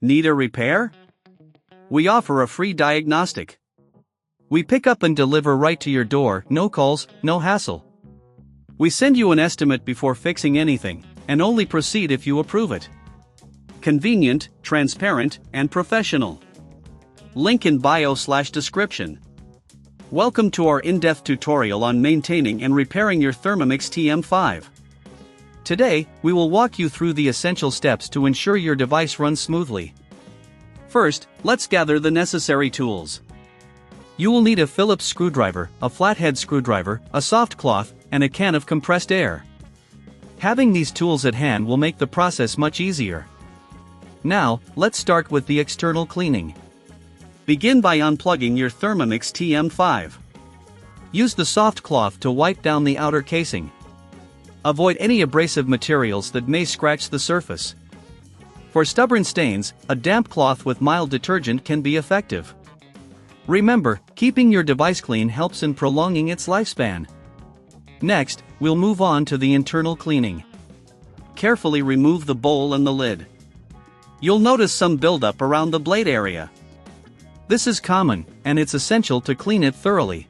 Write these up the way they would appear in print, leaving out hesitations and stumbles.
Need a repair? We offer a free diagnostic. We pick up and deliver right to your door, no calls, no hassle. We send you an estimate before fixing anything, and only proceed if you approve it. Convenient, transparent, and professional. Link in bio/description. Welcome to our in-depth tutorial on maintaining and repairing your Thermomix TM5. Today, we will walk you through the essential steps to ensure your device runs smoothly. First, let's gather the necessary tools. You will need a Phillips screwdriver, a flathead screwdriver, a soft cloth, and a can of compressed air. Having these tools at hand will make the process much easier. Now, let's start with the external cleaning. Begin by unplugging your Thermomix TM5. Use the soft cloth to wipe down the outer casing. Avoid any abrasive materials that may scratch the surface. For stubborn stains, a damp cloth with mild detergent can be effective. Remember, keeping your device clean helps in prolonging its lifespan. Next, we'll move on to the internal cleaning. Carefully remove the bowl and the lid. You'll notice some buildup around the blade area. This is common, and it's essential to clean it thoroughly.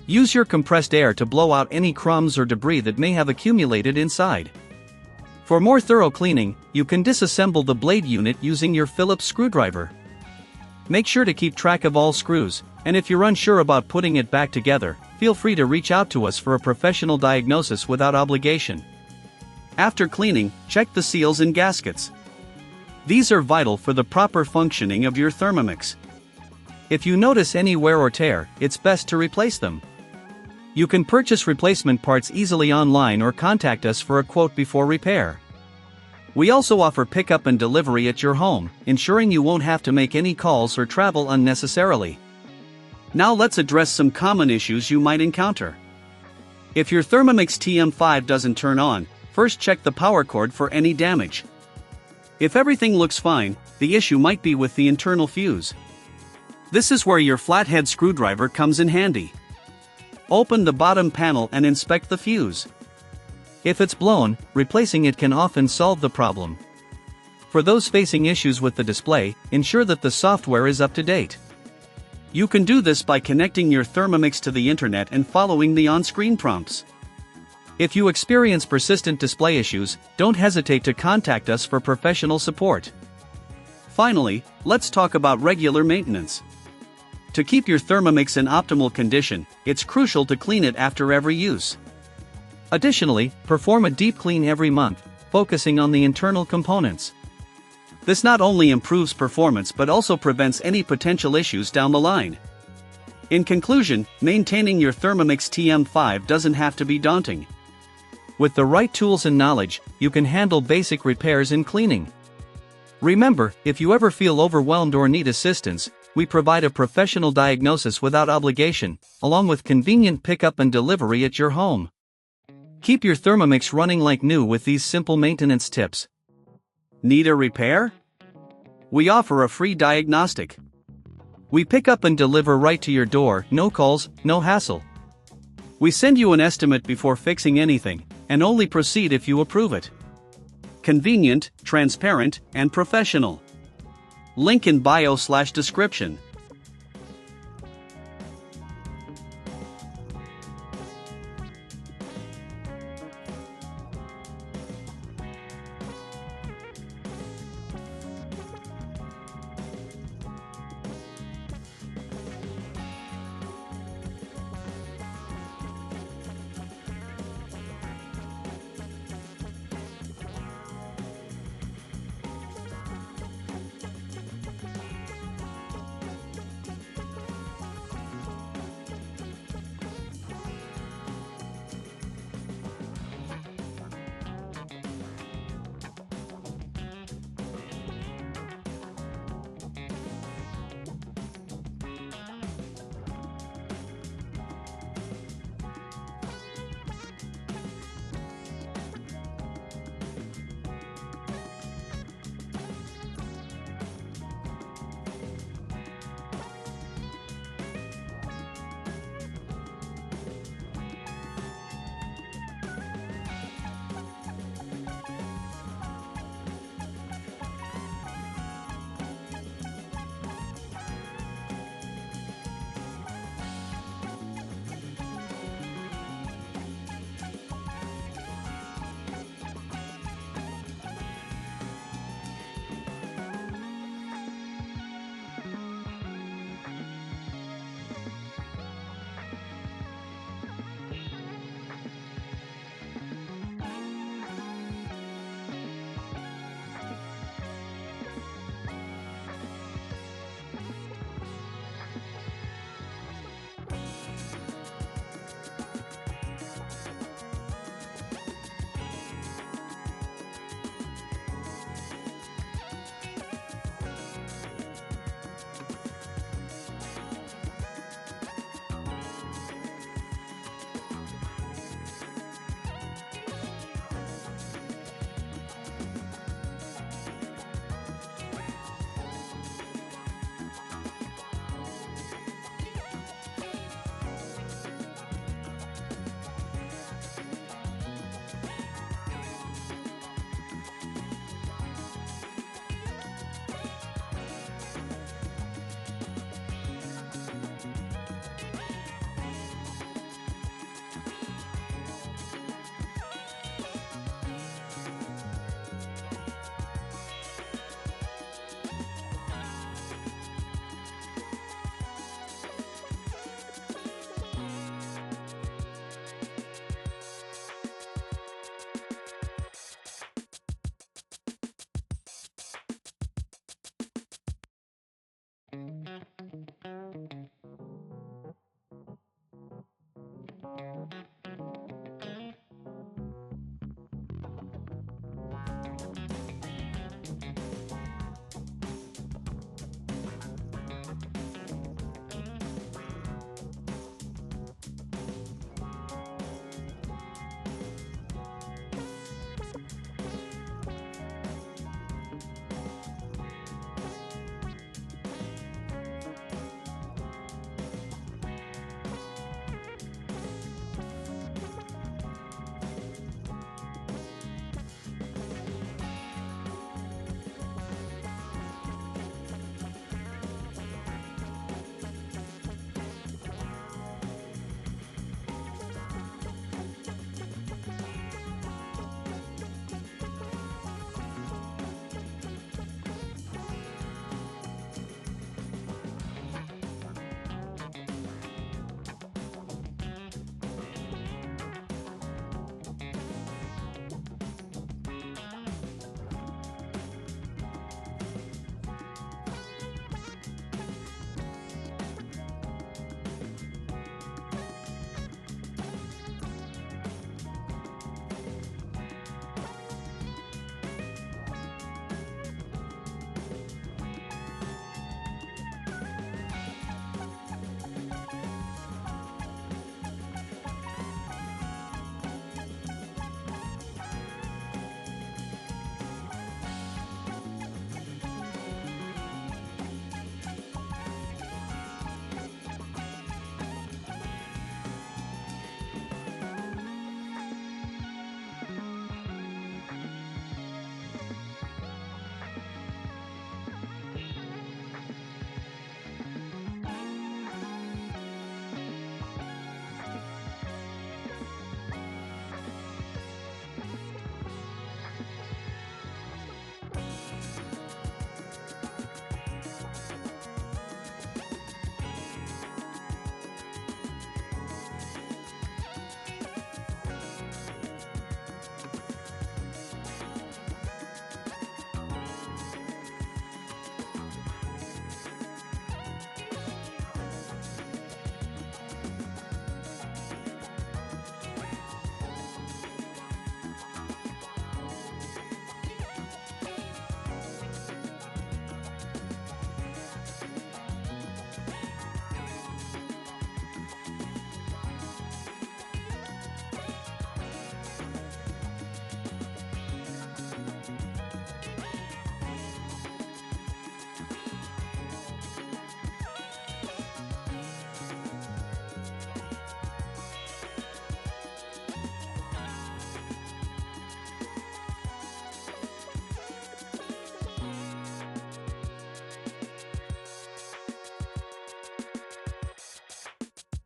Use your compressed air to blow out any crumbs or debris that may have accumulated inside. For more thorough cleaning, you can disassemble the blade unit using your Phillips screwdriver. Make sure to keep track of all screws, and if you're unsure about putting it back together, feel free to reach out to us for a professional diagnosis without obligation. After cleaning, check the seals and gaskets. These are vital for the proper functioning of your Thermomix. If you notice any wear or tear, it's best to replace them. You can purchase replacement parts easily online or contact us for a quote before repair. We also offer pickup and delivery at your home, ensuring you won't have to make any calls or travel unnecessarily. Now let's address some common issues you might encounter. If your Thermomix TM5 doesn't turn on, first check the power cord for any damage. If everything looks fine, the issue might be with the internal fuse. This is where your flathead screwdriver comes in handy. Open the bottom panel and inspect the fuse. If it's blown, replacing it can often solve the problem. For those facing issues with the display, ensure that the software is up to date. You can do this by connecting your Thermomix to the internet and following the on-screen prompts. If you experience persistent display issues, don't hesitate to contact us for professional support. Finally, let's talk about regular maintenance. To keep your Thermomix in optimal condition, it's crucial to clean it after every use. Additionally, perform a deep clean every month, focusing on the internal components. This not only improves performance but also prevents any potential issues down the line. In conclusion, maintaining your Thermomix TM5 doesn't have to be daunting. With the right tools and knowledge, you can handle basic repairs and cleaning. Remember, if you ever feel overwhelmed or need assistance, we provide a professional diagnosis without obligation, along with convenient pickup and delivery at your home. Keep your Thermomix running like new with these simple maintenance tips. Need a repair? We offer a free diagnostic. We pick up and deliver right to your door, no calls, no hassle. We send you an estimate before fixing anything, and only proceed if you approve it. Convenient, transparent, and professional. Link in bio/description.